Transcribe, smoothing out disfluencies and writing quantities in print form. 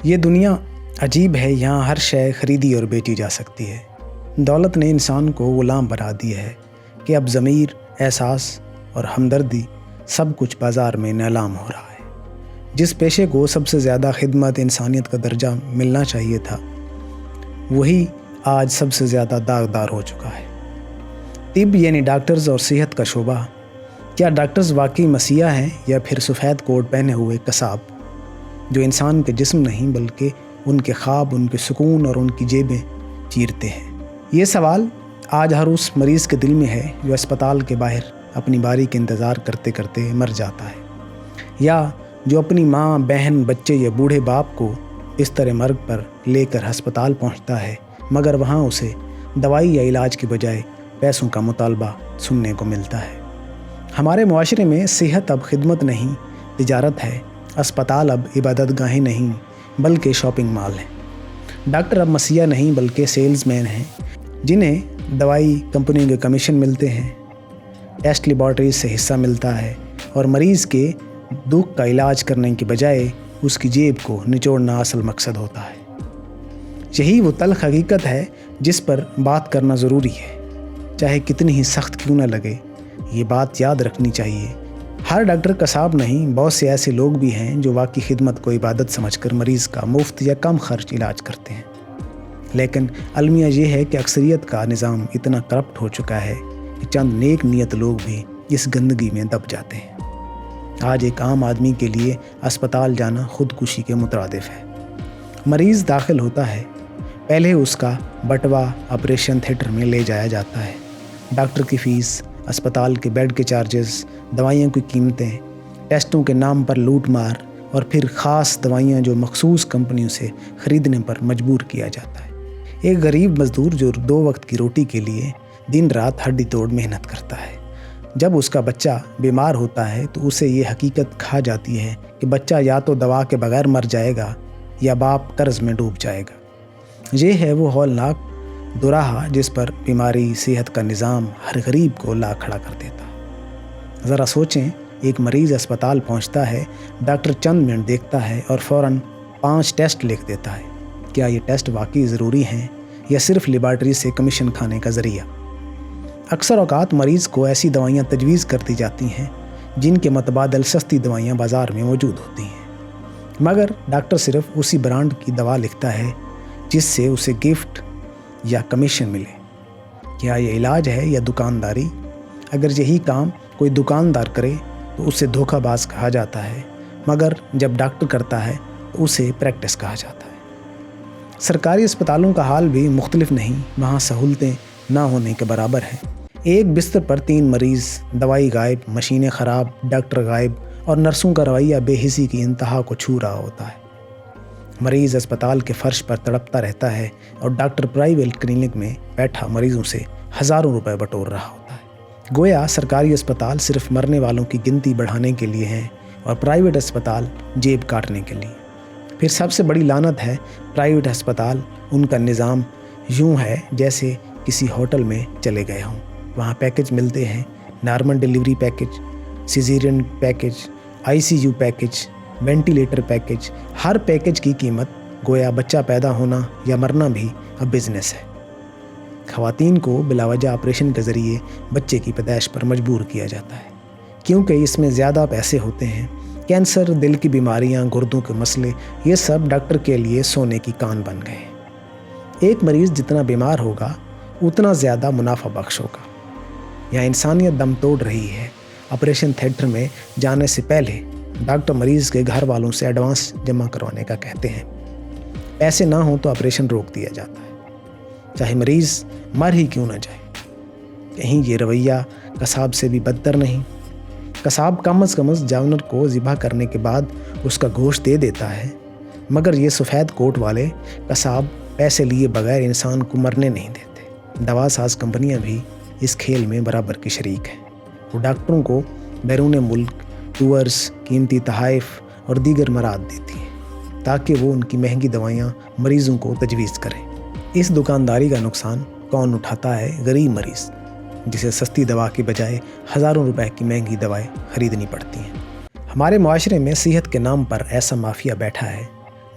یہ دنیا عجیب ہے، یہاں ہر شے خریدی اور بیچی جا سکتی ہے۔ دولت نے انسان کو غلام بنا دیا ہے کہ اب ضمیر، احساس اور ہمدردی سب کچھ بازار میں نیلام ہو رہا ہے۔ جس پیشے کو سب سے زیادہ خدمت انسانیت کا درجہ ملنا چاہیے تھا، وہی آج سب سے زیادہ داغدار ہو چکا ہے۔ طب یعنی ڈاکٹرز اور صحت کا شعبہ، کیا ڈاکٹرز واقعی مسیحا ہیں یا پھر سفید کوٹ پہنے ہوئے قصاب جو انسان کے جسم نہیں بلکہ ان کے خواب، ان کے سکون اور ان کی جیبیں چیرتے ہیں؟ یہ سوال آج ہر اس مریض کے دل میں ہے جو اسپتال کے باہر اپنی باری کا انتظار کرتے کرتے مر جاتا ہے، یا جو اپنی ماں، بہن، بچے یا بوڑھے باپ کو اس طرح مرگ پر لے کر ہسپتال پہنچتا ہے، مگر وہاں اسے دوائی یا علاج کے بجائے پیسوں کا مطالبہ سننے کو ملتا ہے۔ ہمارے معاشرے میں صحت اب خدمت نہیں، تجارت ہے۔ اسپتال اب عبادت گاہیں نہیں بلکہ شاپنگ مال ہیں۔ ڈاکٹر اب مسیحا نہیں بلکہ سیلز مین ہیں، جنہیں دوائی کمپنیوں کے کمیشن ملتے ہیں، ٹیسٹ لیبارٹریز سے حصہ ملتا ہے، اور مریض کے دکھ کا علاج کرنے کے بجائے اس کی جیب کو نچوڑنا اصل مقصد ہوتا ہے۔ یہی وہ تلخ حقیقت ہے جس پر بات کرنا ضروری ہے، چاہے کتنی ہی سخت کیوں نہ لگے۔ یہ بات یاد رکھنی چاہیے، ہر ڈاکٹر قصاب نہیں، بہت سے ایسے لوگ بھی ہیں جو واقعی خدمت کو عبادت سمجھ کر مریض کا مفت یا کم خرچ علاج کرتے ہیں۔ لیکن المیہ یہ ہے کہ اکثریت کا نظام اتنا کرپٹ ہو چکا ہے کہ چند نیک نیت لوگ بھی اس گندگی میں دب جاتے ہیں۔ آج ایک عام آدمی کے لیے اسپتال جانا خودکشی کے مترادف ہے۔ مریض داخل ہوتا ہے، پہلے اس کا بٹوا آپریشن تھیٹر میں لے جایا جاتا ہے۔ ڈاکٹر کی فیس، اسپتال کے بیڈ کے چارجز، دوائیوں کی قیمتیں، ٹیسٹوں کے نام پر لوٹ مار، اور پھر خاص دوائیاں جو مخصوص کمپنیوں سے خریدنے پر مجبور کیا جاتا ہے۔ ایک غریب مزدور جو 2 وقت کی روٹی کے لیے دن رات ہڈی توڑ محنت کرتا ہے، جب اس کا بچہ بیمار ہوتا ہے تو اسے یہ حقیقت کھا جاتی ہے کہ بچہ یا تو دوا کے بغیر مر جائے گا یا باپ قرض میں ڈوب جائے گا۔ یہ ہے وہ ہولناک دوراہا جس پر بیماری صحت کا نظام ہر غریب کو لا کھڑا کر دیتا ہے۔ ذرا سوچیں، ایک مریض اسپتال پہنچتا ہے، ڈاکٹر چند منٹ دیکھتا ہے اور فوراً 5 ٹیسٹ لکھ دیتا ہے۔ کیا یہ ٹیسٹ واقعی ضروری ہیں یا صرف لیبارٹری سے کمیشن کھانے کا ذریعہ؟ اکثر اوقات مریض کو ایسی دوائیاں تجویز کر دی جاتی ہیں جن کے متبادل سستی دوائیاں بازار میں موجود ہوتی ہیں، مگر ڈاکٹر صرف اسی برانڈ کی دوا لکھتا ہے جس سے اسے گفٹ یا کمیشن ملے۔ کیا یہ علاج ہے یا دکانداری؟ اگر یہی کام کوئی دکاندار کرے تو اسے دھوکہ باز کہا جاتا ہے، مگر جب ڈاکٹر کرتا ہے تو اسے پریکٹس کہا جاتا ہے۔ سرکاری اسپتالوں کا حال بھی مختلف نہیں، وہاں سہولتیں نہ ہونے کے برابر ہیں۔ ایک بستر پر 3 مریض، دوائی غائب، مشینیں خراب، ڈاکٹر غائب، اور نرسوں کا رویہ بے حسی کی انتہا کو چھو رہا ہوتا ہے۔ مریض اسپتال کے فرش پر تڑپتا رہتا ہے اور ڈاکٹر پرائیویٹ کلینک میں بیٹھا مریضوں سے ہزاروں روپے بٹور رہا ہوتا ہے۔ گویا سرکاری اسپتال صرف مرنے والوں کی گنتی بڑھانے کے لیے ہیں اور پرائیویٹ اسپتال جیب کاٹنے کے لیے۔ پھر سب سے بڑی لعنت ہے پرائیویٹ ہسپتال، ان کا نظام یوں ہے جیسے کسی ہوٹل میں چلے گئے ہوں۔ وہاں پیکج ملتے ہیں، normal delivery package, caesarean package, ICU package, ventilator package. ہر پیکج کی قیمت، گویا بچہ پیدا ہونا یا مرنا بھی اب بزنس ہے۔ خواتین کو بلا وجہ آپریشن کے ذریعے بچے کی پیدائش پر مجبور کیا جاتا ہے، کیونکہ اس میں زیادہ پیسے ہوتے ہیں۔ کینسر، دل کی بیماریاں، گردوں کے مسئلے، یہ سب ڈاکٹر کے لیے سونے کی کان بن گئے ہیں۔ ایک مریض جتنا بیمار ہوگا اتنا زیادہ منافع بخش ہوگا۔ یہاں انسانیت دم توڑ رہی ہے۔ آپریشن تھیٹر میں جانے سے پہلے ڈاکٹر مریض کے گھر والوں سے ایڈوانس جمع کروانے کا کہتے ہیں۔ پیسے نہ ہوں تو آپریشن روک دیا جاتا ہے، چاہے مریض مر ہی کیوں نہ جائے۔ کہیں یہ رویہ قصاب سے بھی بدتر نہیں؟ قصاب کم از کم جانور کو ذبح کرنے کے بعد اس کا گوشت دے دیتا ہے، مگر یہ سفید کوٹ والے قصاب پیسے لیے بغیر انسان کو مرنے نہیں دیتے۔ دوا ساز کمپنیاں بھی اس کھیل میں برابر کی شریک ہیں۔ وہ ڈاکٹروں کو بیرون ملک ٹورز، قیمتی تحائف اور دیگر مراد دیتی ہیں تاکہ وہ ان کی مہنگی دوائیاں مریضوں کو تجویز کریں۔ اس دکانداری کا نقصان کون اٹھاتا ہے؟ غریب مریض، جسے سستی دوا کی بجائے ہزاروں روپے کی مہنگی دوائیں خریدنی پڑتی ہیں۔ ہمارے معاشرے میں صحت کے نام پر ایسا مافیا بیٹھا ہے